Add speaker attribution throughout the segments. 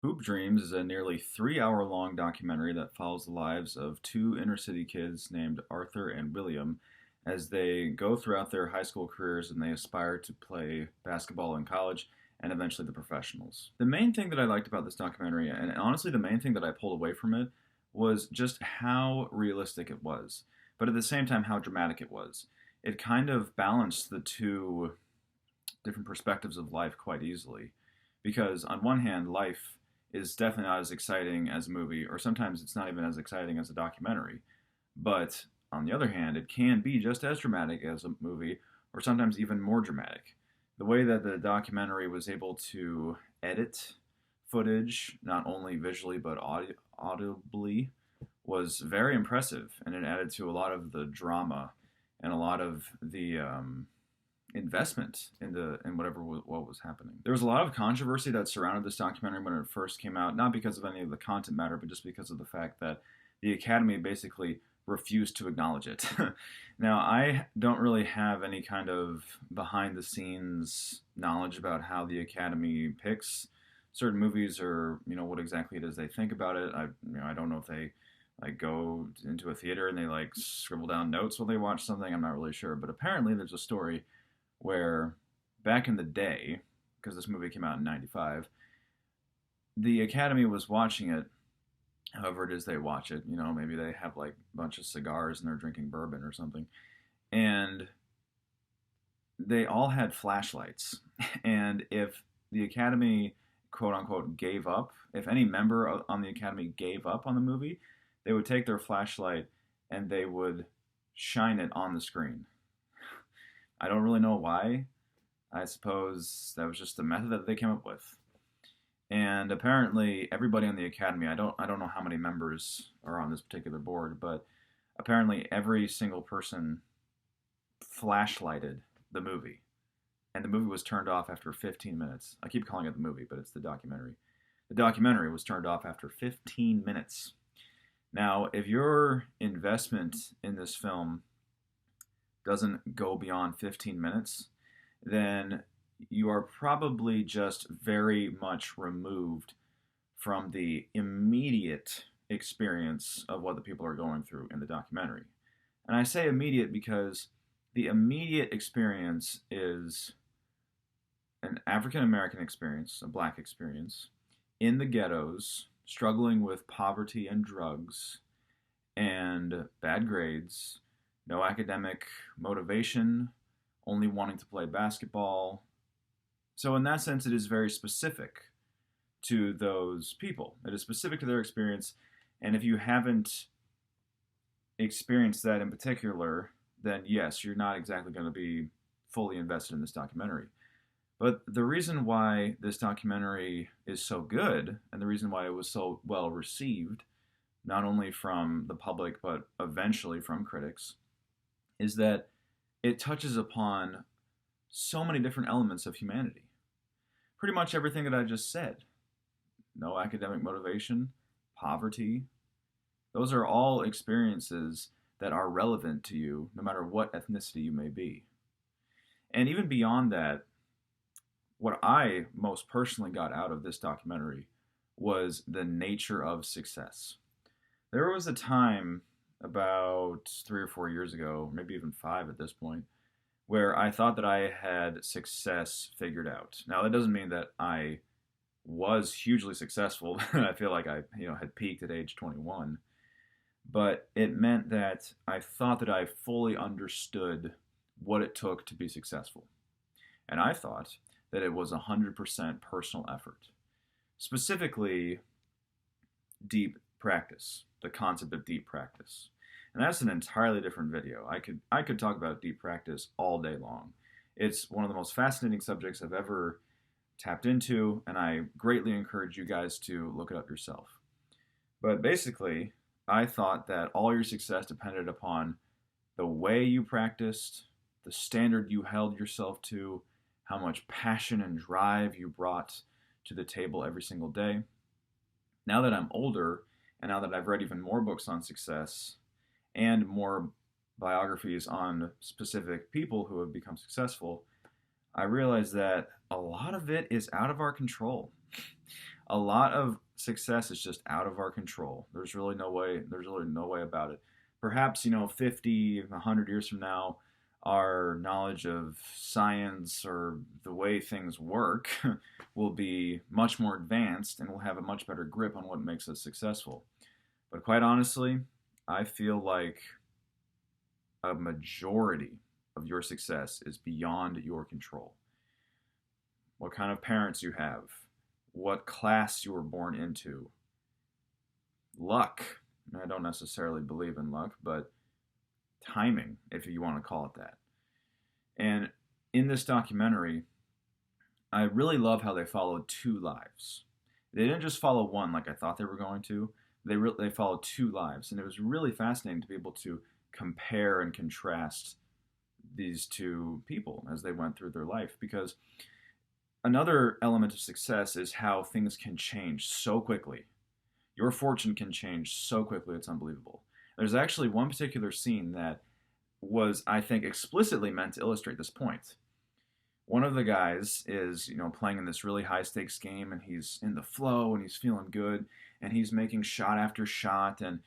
Speaker 1: Hoop Dreams is a nearly 3 hour long documentary that follows the lives of two inner city kids named Arthur and William as they go throughout their high school careers and they aspire to play basketball in college and eventually the professionals. The main thing that I liked about this documentary, and honestly the main thing that I pulled away from it, was just how realistic it was, but at the same time how dramatic it was. It kind of balanced the two different perspectives of life quite easily. Because on one hand, life is definitely not as exciting as a movie, or sometimes it's not even as exciting as a documentary. But on the other hand, it can be just as dramatic as a movie, or sometimes even more dramatic. The way that the documentary was able to edit footage, not only visually but audibly, was very impressive, and it added to a lot of the drama and a lot of the investment in whatever what was happening. There was a lot of controversy that surrounded this documentary when it first came out, not because of any of the content matter, but just because of the fact that the Academy basically refused to acknowledge it. Now, I don't really have any kind of behind the scenes knowledge about how the Academy picks certain movies or what exactly it is they think about it. I don't know if they like go into a theater and they like scribble down notes while they watch something. I'm not really sure, but apparently there's a story where back in the day, because this movie came out in 95, the Academy was watching it however it is they watch it. Maybe they have like a bunch of cigars and they're drinking bourbon or something. And they all had flashlights. And if the Academy, quote unquote, gave up, if any member on the Academy gave up on the movie, they would take their flashlight and they would shine it on the screen. I don't really know why. I suppose that was just the method that they came up with. And apparently everybody on the academy, I don't know how many members are on this particular board, but apparently every single person flashlighted the movie. And the movie was turned off after 15 minutes. I keep calling it the movie, but it's the documentary. The documentary was turned off after 15 minutes. Now, if your investment in this film doesn't go beyond 15 minutes, then you are probably just very much removed from the immediate experience of what the people are going through in the documentary. And I say immediate because the immediate experience is an African American experience, a black experience, in the ghettos, struggling with poverty and drugs and bad grades, no academic motivation, only wanting to play basketball. So, in that sense, it is very specific to those people. It is specific to their experience. And if you haven't experienced that in particular, then yes, you're not exactly going to be fully invested in this documentary. But the reason why this documentary is so good, and the reason why it was so well received, not only from the public, but eventually from critics, is that it touches upon so many different elements of humanity. Pretty much everything that I just said. No academic motivation, poverty. Those are all experiences that are relevant to you, no matter what ethnicity you may be. And even beyond that, what I most personally got out of this documentary was the nature of success. There was a time about 3 or 4 years ago, maybe even 5 at this point, where I thought that I had success figured out. Now, that doesn't mean that I was hugely successful. I feel like I, had peaked at age 21, but it meant that I thought that I fully understood what it took to be successful. And I thought that it was 100% personal effort. Specifically, deep practice, the concept of deep practice. And that's an entirely different video. I could talk about deep practice all day long. It's one of the most fascinating subjects I've ever tapped into, and I greatly encourage you guys to look it up yourself. But basically, I thought that all your success depended upon the way you practiced, the standard you held yourself to, how much passion and drive you brought to the table every single day. Now that I'm older, and now that I've read even more books on success and more biographies on specific people who have become successful, I realize that a lot of it is out of our control. A lot of success is just out of our control. There's really no way. There's really no way about it. Perhaps 50, 100 years from now, our knowledge of science or the way things work will be much more advanced, and we'll have a much better grip on what makes us successful. But quite honestly, I feel like a majority of your success is beyond your control. What kind of parents you have, what class you were born into, luck. I don't necessarily believe in luck, but timing, if you want to call it that. And in this documentary, I really love how they followed two lives. They didn't just follow one like I thought they were going to. They followed two lives, and it was really fascinating to be able to compare and contrast these two people as they went through their life, because another element of success is how things can change so quickly. Your fortune can change so quickly, it's unbelievable. There's actually one particular scene that was, I think, explicitly meant to illustrate this point. One of the guys is, playing in this really high stakes game, and he's in the flow and he's feeling good, and he's making shot after shot, and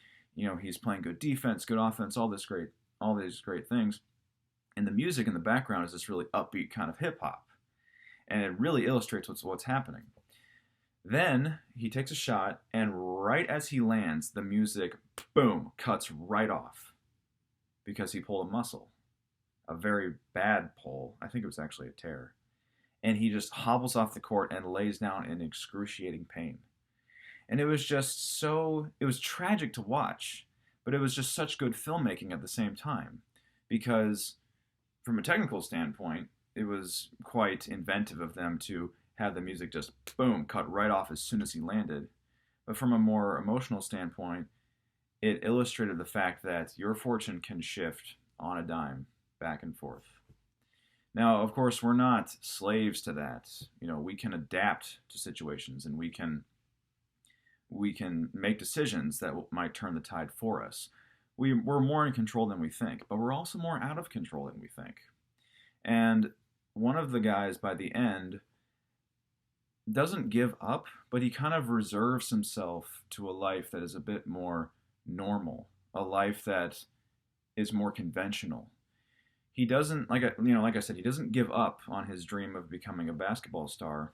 Speaker 1: he's playing good defense, good offense, all these great things. And the music in the background is this really upbeat kind of hip hop, and it really illustrates what's happening. Then he takes a shot, and right as he lands, the music, boom, cuts right off because he pulled a muscle. A very bad pull. I think it was actually a tear. And he just hobbles off the court and lays down in excruciating pain. And it was tragic to watch, but it was just such good filmmaking at the same time. Because from a technical standpoint, it was quite inventive of them to have the music just, boom, cut right off as soon as he landed. But from a more emotional standpoint, it illustrated the fact that your fortune can shift on a dime, back and forth. Now, of course, we're not slaves to that. We can adapt to situations, and we can make decisions that might turn the tide for us. We're more in control than we think, but we're also more out of control than we think. And one of the guys by the end doesn't give up, but he kind of reserves himself to a life that is a bit more normal, a life that is more conventional. He doesn't, like I said, he doesn't give up on his dream of becoming a basketball star,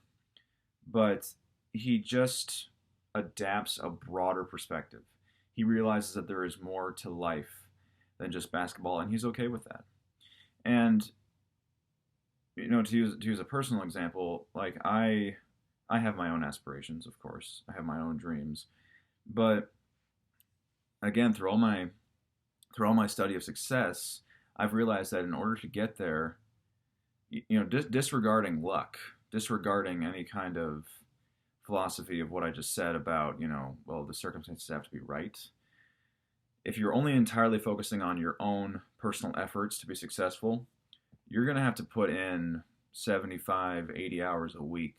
Speaker 1: but he just adapts a broader perspective. He realizes that there is more to life than just basketball, and he's okay with that. And to use a personal example, like I have my own aspirations, of course. I have my own dreams, but again, through all my study of success, I've realized that in order to get there, disregarding luck, disregarding any kind of philosophy of what I just said about, the circumstances have to be right. If you're only entirely focusing on your own personal efforts to be successful, you're going to have to put in 75, 80 hours a week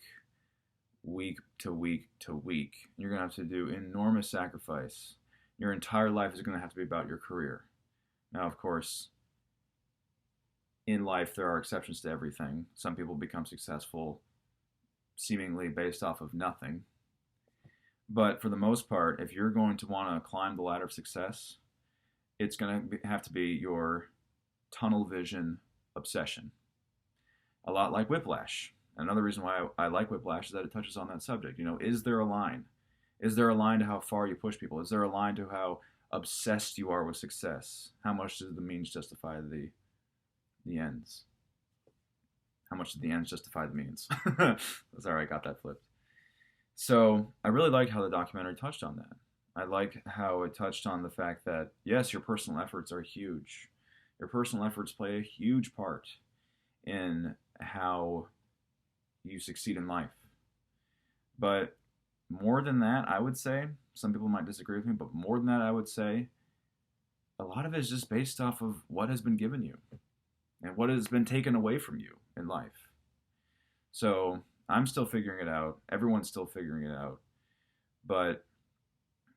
Speaker 1: to week to week. You're going to have to do enormous sacrifice. Your entire life is going to have to be about your career. Now, of course, in life, there are exceptions to everything. Some people become successful seemingly based off of nothing. But for the most part, if you're going to want to climb the ladder of success, it's going to have to be your tunnel vision obsession. A lot like Whiplash. Another reason why I like Whiplash is that it touches on that subject. Is there a line? Is there a line to how far you push people? Is there a line to how obsessed you are with success? How much does the means justify the ends? How much do the ends justify the means? Sorry, I got that flipped. So I really like how the documentary touched on that. I like how it touched on the fact that, yes, your personal efforts are huge. Your personal efforts play a huge part in how you succeed in life. But more than that, I would say, some people might disagree with me, but more than that, I would say, a lot of it is just based off of what has been given you and what has been taken away from you in life. So I'm still figuring it out. Everyone's still figuring it out. But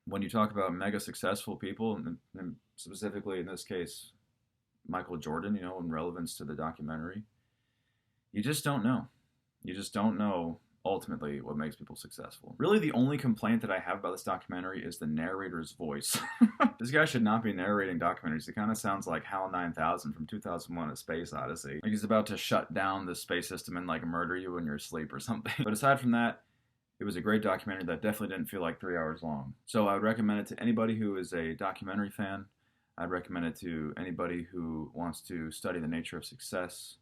Speaker 1: when you talk about mega successful people, and specifically in this case, Michael Jordan, in relevance to the documentary, you just don't know. You just don't know ultimately what makes people successful. Really, the only complaint that I have about this documentary is the narrator's voice. This guy should not be narrating documentaries. It kind of sounds like HAL 9000 from 2001: A Space Odyssey. Like he's about to shut down the space system and like murder you in your sleep or something. But aside from that, it was a great documentary that definitely didn't feel like 3 hours long. So I would recommend it to anybody who is a documentary fan. I'd recommend it to anybody who wants to study the nature of success.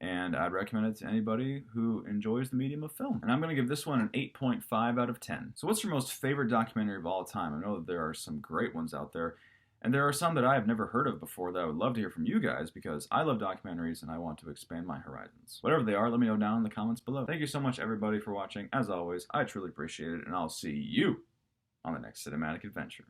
Speaker 1: And I'd recommend it to anybody who enjoys the medium of film. And I'm going to give this one an 8.5 out of 10. So what's your most favorite documentary of all time? I know that there are some great ones out there. And there are some that I have never heard of before that I would love to hear from you guys because I love documentaries and I want to expand my horizons. Whatever they are, let me know down in the comments below. Thank you so much, everybody, for watching. As always, I truly appreciate it, and I'll see you on the next cinematic adventure.